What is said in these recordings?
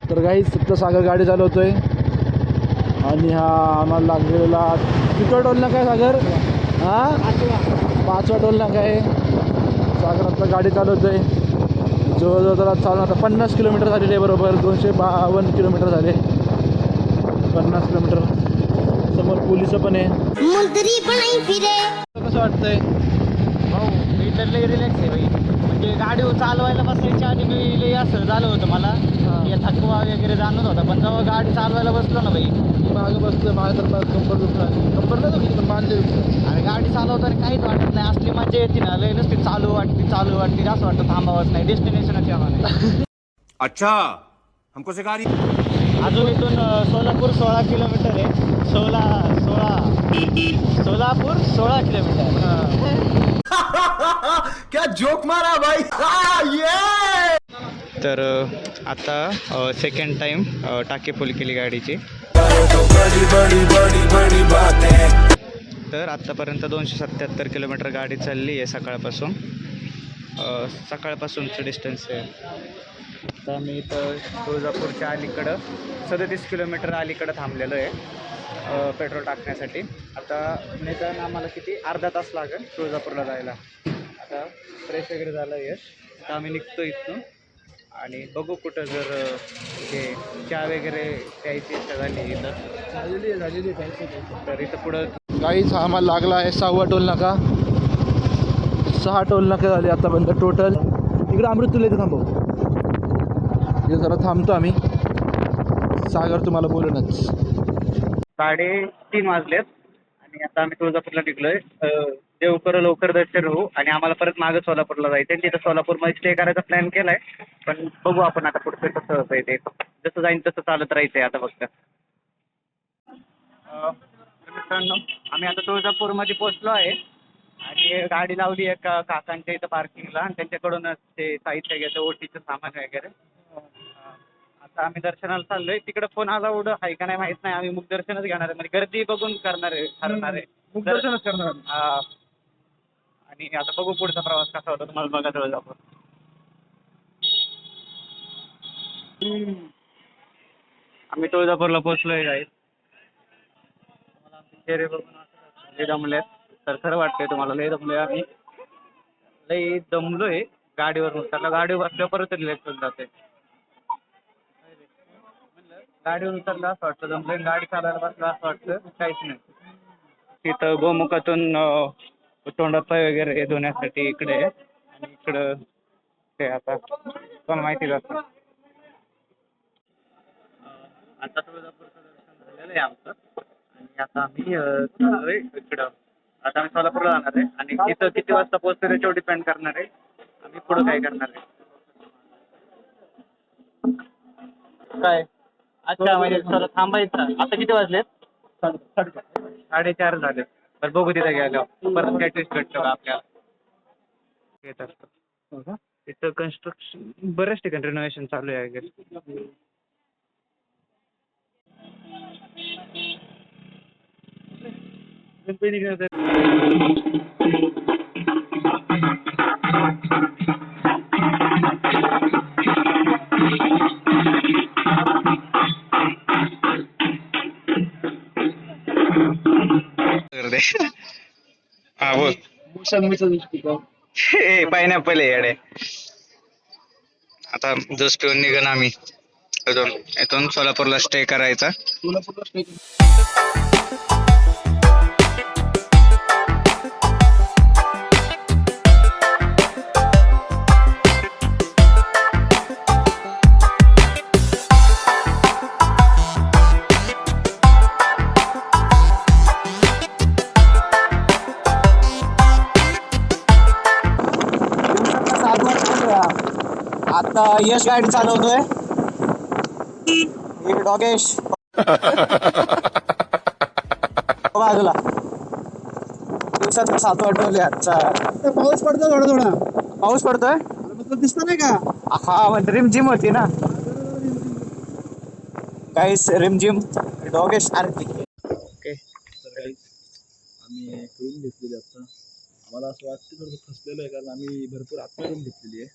तर काही सप्तसागर गाडी चालवतोय आणि हा आम्हाला लागलेला किती टोल नाका आहे सागर? हां 5वा टोल नाका आहे. सागर आता गाडी चालवतोय. जवळजवळ त्याला चालून आता 50 किलोमीटर झालेले आहे. बरोबर 252 किलोमीटर झाले. 50 किलोमीटर. समोर पोलिस पण आहे. कसं वाटतंय भाऊ? मी तर लई रिलॅक्स आहे भाई. म्हणजे गाडी चालवायला बसायच्या आधी मी लई असं झालं होतं मला की थकवा वगैरे जाणवत होता, पण जेव्हा गाडी चालवायला बसलो ना भाई, मागं बसलं मागं तर कंबर दुखणार. कंबर नाही दुखली पण मांडे दुखणार. आणि गाडी चालवताना काहीच वाटत नाही. असली मजा येते ना, लई नुसती चालू वाटते असं वाटतं थांबावंच नाही, डेस्टिनेशनच यावं नाही. अच्छा हमको सिखा रही. अजून इथून सोलापूर 16 किलोमीटर आहे. सोलापूर 16 किलोमीटर. क्या जोक मारा भाई. तर आता सेकंड टाइम टाके फुल केली गाडीची. तर आत्तापर्यंत 277 किलोमीटर गाडी चालली आहे सकाळपासून. सकाळपासूनचं डिस्टन्स आहे. आता मी इथं तुळजापूरच्या अलीकडं 37 किलोमीटर अलीकडं थांबलेलो आहे पेट्रोल टाकण्यासाठी. आता निदान आम्हाला किती अर्धा तास लागेल तुळजापूरला जायला. आता फ्रेश वगैरे झालं आहे. आता आम्ही निघतो इथून आणि बघू कुठं जर हे चहा वगैरे प्यायची इच्छा झाली इथं झालेली तर इथं पुढं. गाईच आम्हाला लागला आहे 6वा टोल नाका. 6 टोल नाका झाले आतापर्यंत टोटल. इकडे अमृत तुला इथे थांबव. हे जरा थांबतो आम्ही. सागर तुम्हाला बोलूनच 3:30 वाजलेत आणि आता आम्ही तुळजापूरला निघलोय. देवकर लवकर दर्शन होऊ आणि आम्हाला परत मागं सोलापूरला जायचं आहे. तिथं सोलापूरमध्ये स्टे करायचा प्लॅन केलाय, पण बघू आपण आता पुढचं कसं होतंय ते. जसं जाईन तसं चालत राहायचंय आता फक्त. तर मित्रांनो, आम्ही आता तुळजापूरमध्ये पोहोचलो आहे आणि गाडी लावली आहे काकांच्या इथं पार्किंगला आणि त्यांच्याकडून ते साहित्य घ्यायचं, ओटीचं सामान वगैरे. आता आम्ही दर्शनाला चाललोय. तिकडे फोन आला एवढं आहे का नाही माहित नाही. आम्ही मुख दर्शनच घेणार आहे, म्हणजे गर्दी बघून करणार आहे, ठरणार आहे. मुख दर्शनच करणार. आणि आता बघू पुढचा प्रवास कसा होता. तुम्हाला बघा तुळजापूर. आम्ही तुळजापूरला पोहोचलोय गाईस. तुम्हाला आमचे चेहरे बघून लय दमलेत. तर खरं वाटतंय तुम्हाला लय दमलोय आम्ही. लय दमलोय गाडीवरून. त्याला गाडीवर बसल्यावर परत रिलॅक्स होऊन जाते. गाडीवर उतरलं असं वाटतं जमलं, गाडी चालायला बसलं असं वाटतं काहीच नाही. तिथं गोमुखातून तोंडात पाय वगैरे धुण्यासाठी इकडे आणि इकडं ते आता पण माहिती जातं. आता तुळजापूरचं दर्शन झालेलं आहे आमचं आणि आता आम्ही चाललोय इकडं. आता आम्ही सोलापूरला जाणार आहे आणि तिथं किती वाजता पोहोचतो त्याच्यावर डिपेंड करणार आहे आम्ही पुढं काय करणार आहे. काय अच्छा, म्हणजे सर थांबायचं. आता किती वाजलेत? 4:30 झाले. तर बघू तिथे गेल्यावर परत काय टेस्ट भेटतो का आपल्याला. येत असतं तिथं कन्स्ट्रक्शन बऱ्याच ठिकाणी रिनोव्हेशन चालू आहे वगैरे. हा बोल. पायनॅपल आहे येडे. आता जस पिऊन निघन आम्ही इथून सोलापूरला स्टे करायचा. आता यश गाडी चालवतोय. डॉगेश बाजूला. दिवसाचा 7 वाजले आजचा. पाऊस पडतो थोडा थोडा. पाऊस पडतोय. दिसत नाही का? हा म्हणजे रिमझिम होती ना काहीच. रिमझिम डॉगेश आरती. ओके आम्ही रूम घेतलेली आता. आम्हाला असं वाटतं थोडं फसलेलं आहे, कारण आम्ही भरपूर आत्ता रूम घेतलेली आहे.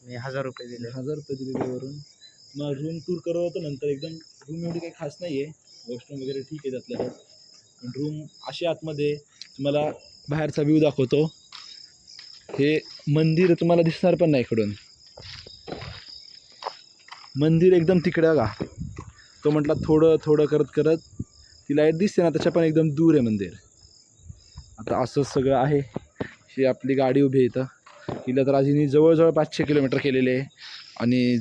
मी 1000 रुपये दिले. 1000 रुपये दिलेले वरून. मग रूम टूर करत होतो नंतर. एकदम रूम एवढी काही खास नाही आहे, वॉशरूम वगैरे ठीक आहे त्यातल्या पण रूम अशी आतमध्ये तुम्हाला बाहेरचा व्ह्यू दाखवतो. हे मंदिर तुम्हाला दिसणार पण नाही इकडून. मंदिर एकदम तिकडे बघा, तो म्हटला थोडं थोडं करत करत ती लाईट दिसते ना, त्याच्या पण एकदम दूर आहे मंदिर. आता असं सगळं आहे. ही आपली गाडी उभी आहे इथं. हिला तर अजून जवळजवळ 500 किलोमीटर केलेले आहे आणि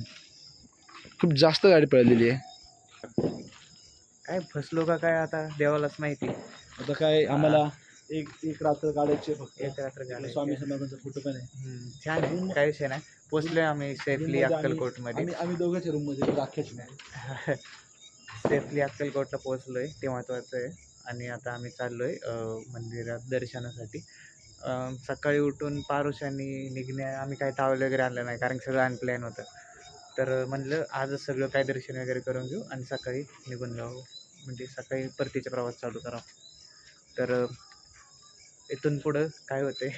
खूप जास्त गाडी पळलेली आहे. काय फसलो का काय आता देवालाच माहिती. आता काय आम्हाला एक रात्र गाड्याचे फक्त एक रात्र गाडी. स्वामी समर्थांचा फोटो पण आहे. छान आहे, काही विषय नाही. पोचलोय आम्ही सेफली अक्कलकोटमध्ये. आम्ही दोघांच्या रूममध्ये राख्याच नाही. सेफली अक्कलकोटला पोहोचलोय, ते महत्त्वाचं आहे. आणि आता आम्ही चाललोय मंदिरात दर्शनासाठी. सकाळी उठून पारुशाने निघण्या, आम्ही काही तावलं वगैरे आणलं नाही कारण सगळं अनप्लॅन होतं. तर म्हणलं आजच सगळं काय दर्शन वगैरे करून घेऊ आणि सकाळी निघून जाऊ, म्हणजे सकाळी परतीचा प्रवास चालू करावा. तर इथून पुढं काय होते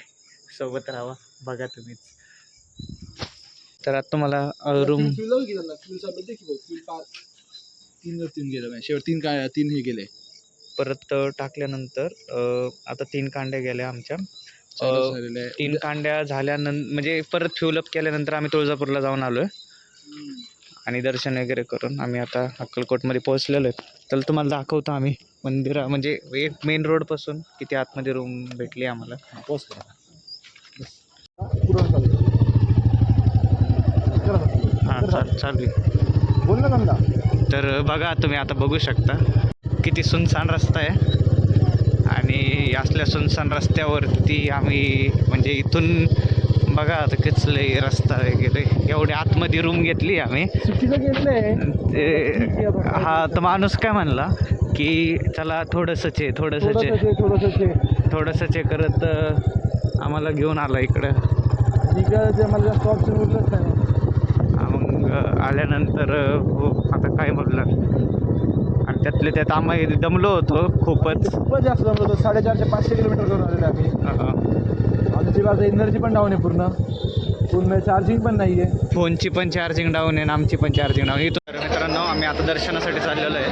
सोबत राहावा, बघा तुम्हीच. तर आता तुम्हाला रूम तीन गेलं शेवट तीन हे गेले परत टाकल्यानंतर आता 3 कांड्या गेल्या आमच्या. 3 कांड्या झाल्यानंतर म्हणजे परत फ्युलअप केल्यानंतर आम्ही तुळजापूरला जाऊन आलो आहे आणि दर्शन वगैरे करून आम्ही आता अक्कलकोटमध्ये पोहोचलेलो आहे. तर तुम्हाला दाखवतो आम्ही मंदिरा म्हणजे एक मेन रोडपासून किती आतमध्ये रूम भेटली आम्हाला. पोचतो. हां चालू बोल ना समजा. तर बघा तुम्ही आता बघू शकता किती सुनसान रस्ता आहे आणि असल्या सुनसान रस्त्यावरती आम्ही म्हणजे इथून बघा आता किचले रस्ता वगैरे. एवढे आतमध्ये रूम घेतली आम्ही. हा तर माणूस काय म्हणला की चला थोडंसंच आहे करत आम्हाला घेऊन आला इकडं. मला जास्त ऑप्शन उरलंच नाही. मग आल्यानंतर हो आता काय म्हटलं आणि त्यातले त्यात आम्ही दमलो होतो खूपच जास्त दमलो होतो. 450-500 किलोमीटर करून आलेलो आम्ही. आमची माझं एनर्जी पण डाऊन आहे, पूर्ण चार्जिंग पण नाही आहे. फोनची पण चार्जिंग डाऊन आहे आणि आमची पण चार्जिंग डाऊन आहे. तर मित्रांनो आम्ही आता दर्शनासाठी चाललेलो आहे.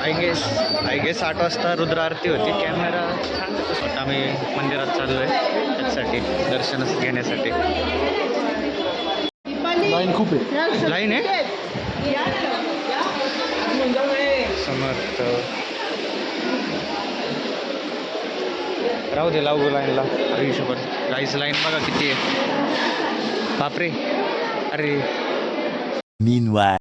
आय गेस 8 वाजता रुद्र आरती होती. कॅमेरा छान दिसत होता. आम्ही मंदिरात चाललो आहे त्यासाठी दर्शन घेण्यासाठी. लाईन खूप आहे. लाईन आहे समर्थ. राहू दे लागू लाईनला हिशोबर. गाईस लाईन बघा किती आहे, बापरे. अरे Meanwhile.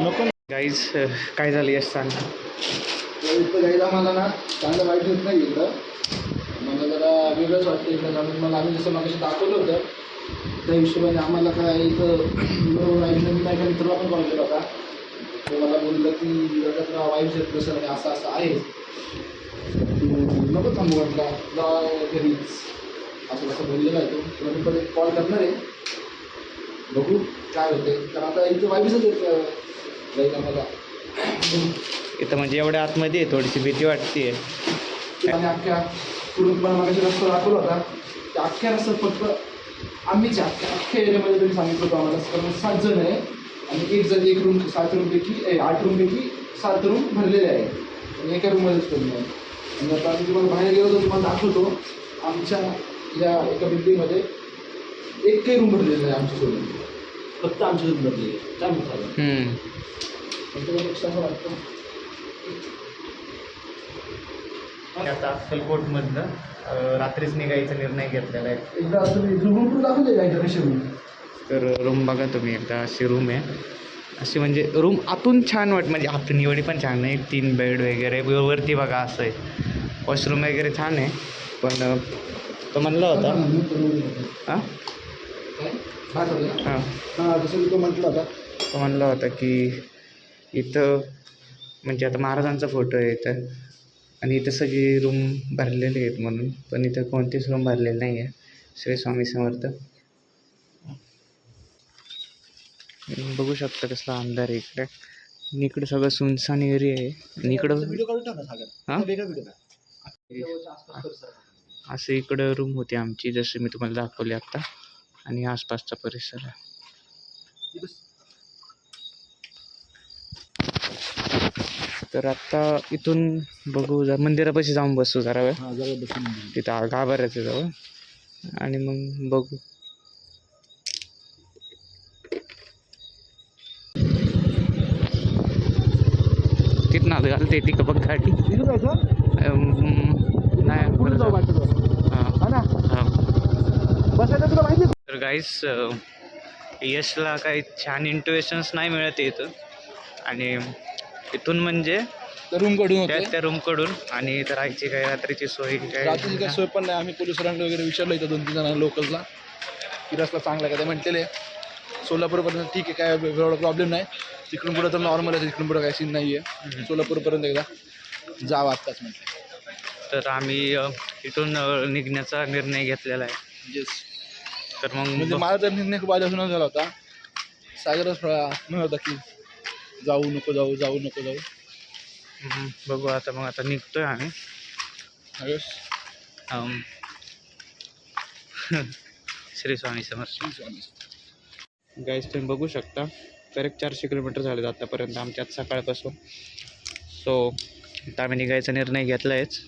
नको. गाईज काय झालं यश सांग. इथं जायला मला ना चांगलं वाईट होत नाही. इकडं मला जरा वेगळंच वाटतं इकडं. कारण मला आम्ही जसं मागाशी दाखवलं होतं त्या हिशोबाने आम्हाला काय इथं नवीन नाही का मित्राला पण कॉल केला होता. तो मला बोललं की तुला वाईफ येत नसेल आणि असं आहे, नको थांबू म्हटला, जा घरीच असं कसं बोललेलं आहे. तो मी पण एक कॉल करणार आहे, बघू काय होते. कारण आता इथं वाईफच येत जाईल आम्हाला. इथं म्हणजे एवढ्या आतमध्ये थोडीशी भीती वाटते. आणि अख्ख्या पुढून तुम्हाला मागाशी रस्ता दाखवला होता, त्या अख्ख्या रस्त्यात फक्त आम्हीच अख्ख्या एरियामध्ये तरी सांगितलं होतं आम्हाला. कारण 7 जण आहे आणि एक जण 1 रूम 7 रूमपैकी 8 रूमपैकी 7 रूम भरलेले आहे आणि एका रूममध्येच करून आहे. आणि आता आम्ही तुम्हाला बाहेर गेलो तर तुम्हाला दाखवतो आमच्या या एका बिल्डिंगमध्ये एक काही रूम भरलेलं आहे आमच्यासोबत, फक्त आमच्यासोबत भरलेली आहे. काय म्हणतात त्याच्यापेक्षा असं वाटतं. आता अक्कलकोटमधनं रात्रीच निघायचा निर्णय घेतलेला आहे. एकदा तुम्ही रूम दाखवते का कशी रूम. तर रूम बघा तुम्ही एकदा. अशी रूम आहे, अशी म्हणजे रूम आतून छान म्हणजे आतून एवढी पण छान नाही. 3 बेड वगैरे वरती बघा असं आहे. वॉशरूम वगैरे छान आहे पण तो म्हणला होता हां हां तो म्हटलं होता तो म्हणला होता की इथं म्हणजे आता महाराजांचा फोटो आहे इथं आणि इथं सगळी रूम भरलेले आहेत म्हणून, पण इथं कोणतीच रूम भरलेली नाही आहे. श्री स्वामी समर्थ. बघू शकता कसला अंधार आहे इकडे. आणि इकडे सगळं सुनसान एरिया आहे आणि इकडं हां असं इकडं रूम होती आमची जशी मी तुम्हाला दाखवली आत्ता आणि आसपासचा परिसर आहे. तर आता इथून बघू जरा मंदिरापाशी जाऊन बसू जरा वेळ तिथं गाभाऱ्याचं जवळ आणि मग बघू. तिथं आलं घालते ती का बघ गाडी नाही तर गाईस यशला काही छान इंट्युएशन्स नाही मिळत इथं आणि इथून म्हणजे रूम कडून त्या रूमकडून आणि इथं राहायची काय रात्रीची सोय रात्रीची काय सोय पण नाही. आम्ही पोलिसांना वगैरे विचारलं इथं 2-3 जणांना लोकलला की रस्ता चांगला का ते म्हटलेले सोलापूरपर्यंत ठीक आहे काय एवढा प्रॉब्लेम नाही. तिकडून पुढं तर नॉर्मल आहे, तिकडून पुढं काही सीन नाही आहे. सोलापूरपर्यंत एकदा जावं आत्ताच म्हटलं. तर आम्ही इथून निघण्याचा निर्णय घेतलेला आहे. येस. तर मग म्हणजे माझा तर निर्णय खूप आधीपासून झाला होता. सागरच थोडा म्हणत होता की जाऊ नको जाऊ. बघू आता मग आता निघतोय आम्ही. श्री स्वामी समर्थ. गाईस तुम्ही बघू शकता करेक्ट 400 किलोमीटर झाले आतापर्यंत आमच्यात सकाळपासून. सो आता आम्ही निघायचा निर्णय घेतला आहेच.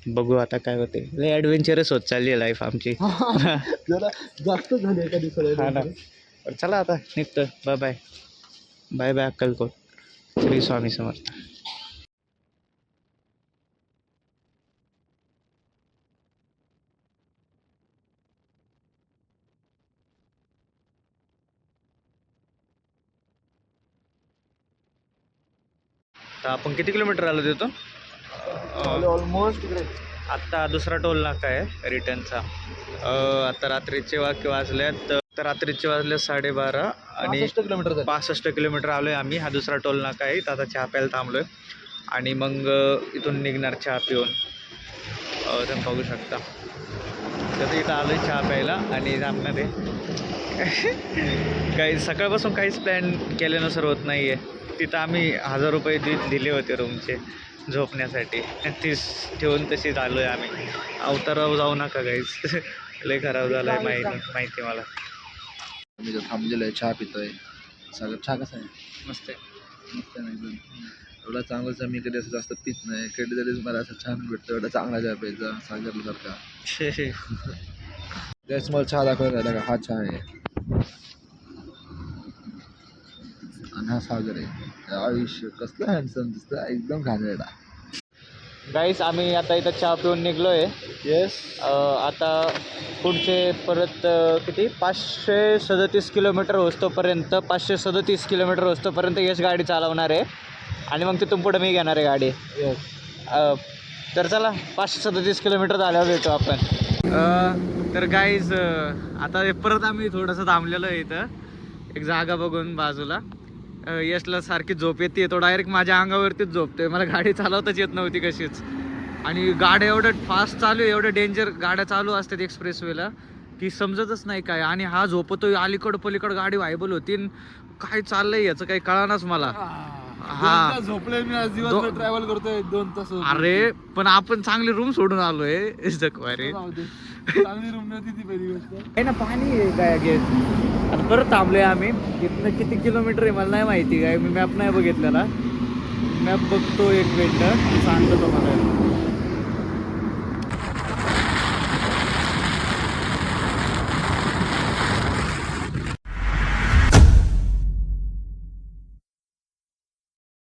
बघू आता काय होते. लय ॲडव्हेंचरस होत चालली आहे लाईफ आमची. जरा जास्त झाली एका दिवसाला. हा ना. चला आता निघतो. Bye bye bye bye Akkalkot. Shri Swami Samarth. तर आपण किती किलोमीटर आलो तिथून? ऑलमोस्ट आत्ता दुसरा टोल नाका आहे रिटर्नचा. आता रात्रीचे वाजल्यात तर रात्रीचे वाजले 12:30 आणि 65 किलोमीटर आलो आहे आम्ही. हा दुसरा टोल नाका आहे. आता चहा प्यायला थांबलो आहे आणि मग इथून निघणार चहा पिऊन. तुम्ही बघू शकता तर इथं आलो आहे चहा प्यायला आणि थांबणार आहे. काही सकाळपासून काहीच प्लॅन केल्यानुसार होत नाही आहे. तिथं आम्ही 1000 रुपये दिले होते रूमचे झोपण्यासाठी. तीच ठेवून तशीच आलो आहे आम्ही. अवतारावर जाऊ नका गाईस. लय खराब झालं आहे माहिती मला. मी जर थांबलेलो आहे चहा पितोय. सागर चहा कसा आहे? मस्त आहे. मस्त आहे एकदम. एवढा चांगलाच मी कधी असं जास्त पित नाही. कधीतरी मला असं छान भेटतं एवढा चांगला चहा प्यायचा सागरला सारखा. गॅस मला चहा दाखवायला का हा चहा आहे आणि हा सागर आहे. आयुष्य कसलं हँडसम दिसतं एकदम घाणेरडा. गाईस आम्ही आता इथं चहा पिऊन निघलो आहे. येस. आता पुढचे परत किती 537 किलोमीटर होतोपर्यंत 537 किलोमीटर होतोपर्यंत यश गाडी चालवणार आहे आणि मग तिथून पुढे मी घेणार आहे गाडी. येस. तर चला 537 किलोमीटर झाल्यावर भेटू आपण. तर गाईज आता परत आम्ही थोडंसं थांबलेलो आहे इथं एक जागा बघून बाजूला. यशला सारखी झोप येते. तो डायरेक्ट माझ्या अंगावरतीच झोपतोय. मला गाडी चालवताच येत नव्हती कशीच आणि गाड्या एवढं फास्ट चालू आहे. एवढं डेंजर गाड्या चालू असतात एक्सप्रेसवेला की समजतच नाही काय. आणि हा झोपतोय अलीकडं पलीकडं गाडी व्हायबल होती. काय चाललंय याचं काही कळानाच मला. हा झोपले मी आज दिवसभर ट्रॅव्हल करतोय 2 तास. अरे पण आपण चांगली रूम सोडून आलोय जखवारे. चांगली रूम नव्हती ती पहिली गोष्ट. आहे ना पाणी आहे काय घेत. आता परत थांबलोय आम्ही. इथनं किती किलोमीटर आहे मला नाही माहिती काय. मी मॅप नाही बघितलेला. मॅप बघतो एक मिनिट सांगतो तुम्हाला.